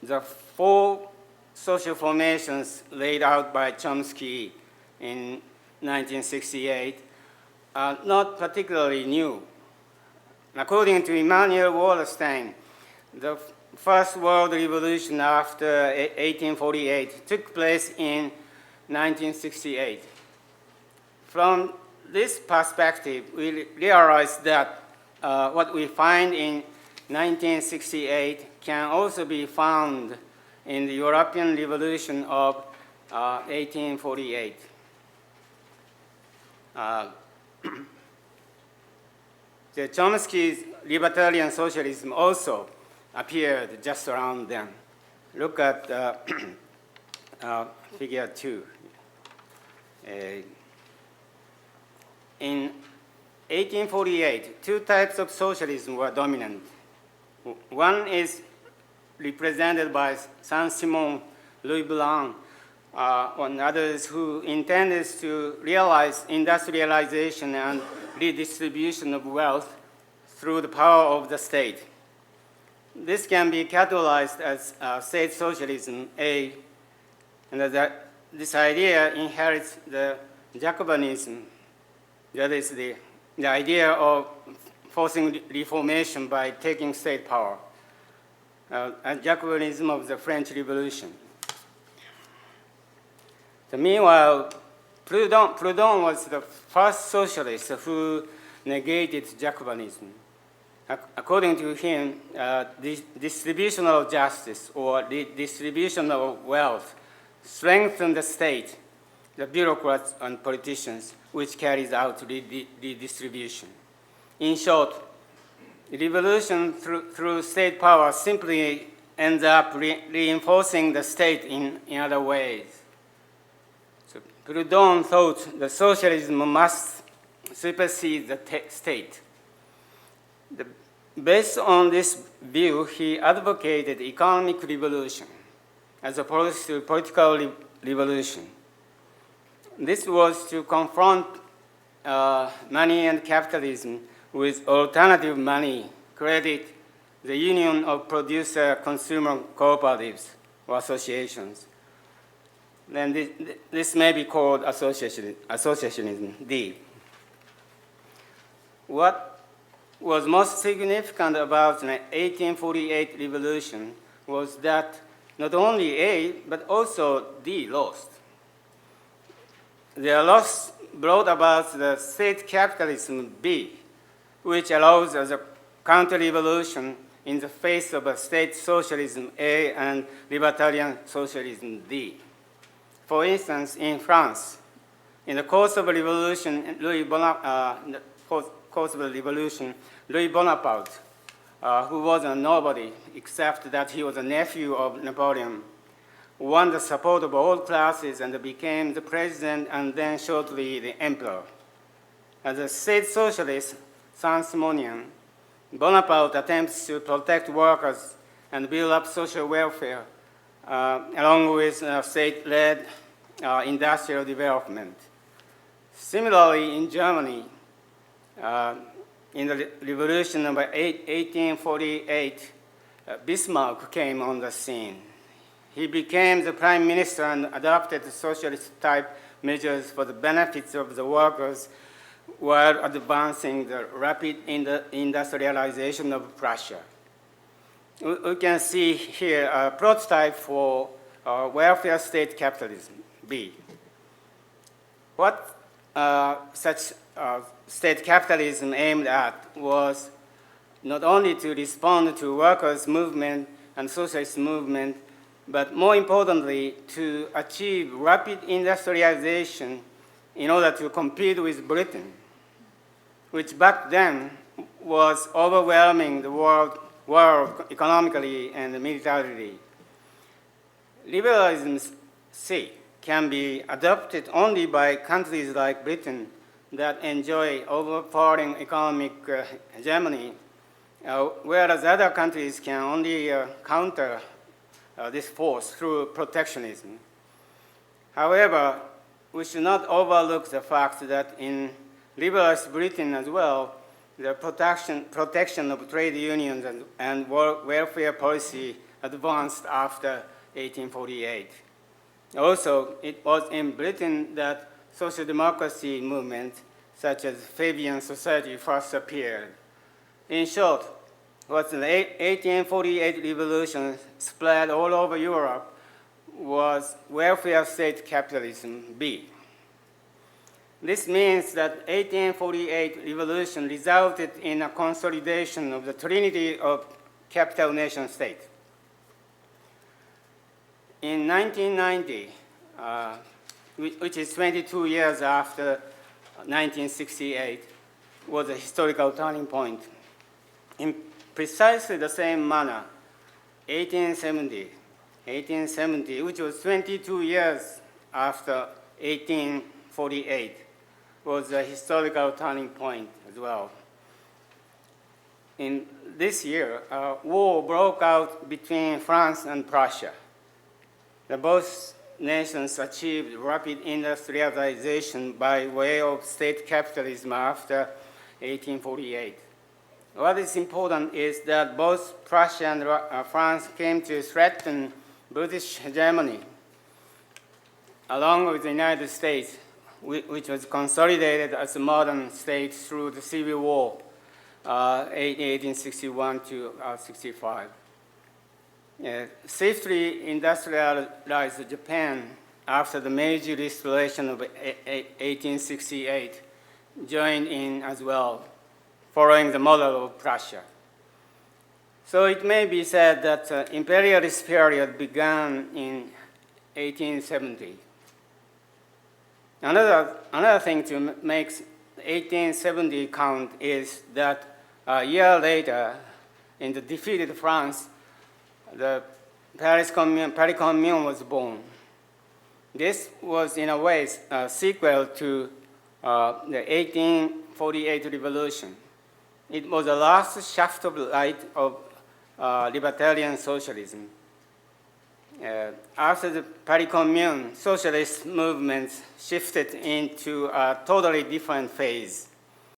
the four social formations laid out by Chomsky in 1968 are not particularly new. According to Immanuel Wallerstein, the First World Revolution after 1848 took place in 1968. From this perspective, we realize that what we find in 1968 can also be found in the European Revolution of 1848. The Chomsky's libertarian socialism also appeared just around then. Look at figure 2. In 1848, two types of socialism were dominant. One is represented by Saint-Simon, Louis Blanc, and others who intended to realize industrialization and redistribution of wealth through the power of the state. This can be categorized as state socialism, A, and this idea inherits the Jacobinism, that is the idea of forcing reformation by taking state power, and Jacobinism of the French Revolution. Meanwhile, Proudhon was the first socialist who negated Jacobinism. According to him, the distribution of justice or the distribution of wealth strengthened the state, the bureaucrats and politicians, which carries out the distribution. In short, revolution through state power simply ends up reinforcing the state in other ways. So Proudhon thought that socialism must supersede the state. Based on this view, he advocated economic revolution as opposed to political revolution. This was to confront money and capitalism with alternative money, credit, the union of producer-consumer cooperatives or associations. Then this may be called associationism, D. What was most significant about the 1848 revolution was that not only A, but also D lost. Their loss brought about the state capitalism B, which allows as a counter-revolution in the face of a state socialism A and libertarian socialism D. For instance, in France, in the course of the revolution, Louis Bonaparte, who was a nobody except that he was a nephew of Napoleon, won the support of all classes and became the president and then shortly the emperor. As a state socialist, Saint-Simonian, Bonaparte attempts to protect workers and build up social welfare along with state-led industrial development. Similarly, in Germany, in the revolution of 1848, Bismarck came on the scene. He became the prime minister and adopted socialist-type measures for the benefits of the workers while advancing the rapid industrialization of Prussia. We can see here a prototype for welfare state capitalism, B. What such state capitalism aimed at was not only to respond to workers' movement and socialist movement, but more importantly, to achieve rapid industrialization in order to compete with Britain, which back then was overwhelming the world economically and militarily. Liberalism C can be adopted only by countries like Britain that enjoy overpowering economic hegemony, whereas other countries can only counter this force through protectionism. However, we should not overlook the fact that in liberalist Britain as well, the protection of trade unions and welfare policy advanced after 1848. Also, it was in Britain that social democracy movements such as Fabian Society first appeared. In short, what the 1848 revolution spread all over Europe was welfare state capitalism B. This means that 1848 revolution resulted in a consolidation of the Trinity of capital nation state. In 1990, which is 22 years after 1968, was a historical turning point. In precisely the same manner, 1870, which was 22 years after 1848, was a historical turning point as well. In this year, a war broke out between France and Prussia. Both nations achieved rapid industrialization by way of state capitalism after 1848. What is important is that both Prussia and France came to threaten British hegemony, along with the United States, which was consolidated as a modern state through the Civil War, 1861 to 65. Safely industrialized Japan after the Meiji Restoration of 1868 joined in as well, following the model of Prussia. So it may be said that the imperialist period began in 1870. Another thing to make 1870 count is that a year later, in the defeated France, the Paris Commune was born. This was, in a way, a sequel to the 1848 revolution. It was the last shaft of light of libertarian socialism. After the Paris Commune, socialist movements shifted into a totally different phase.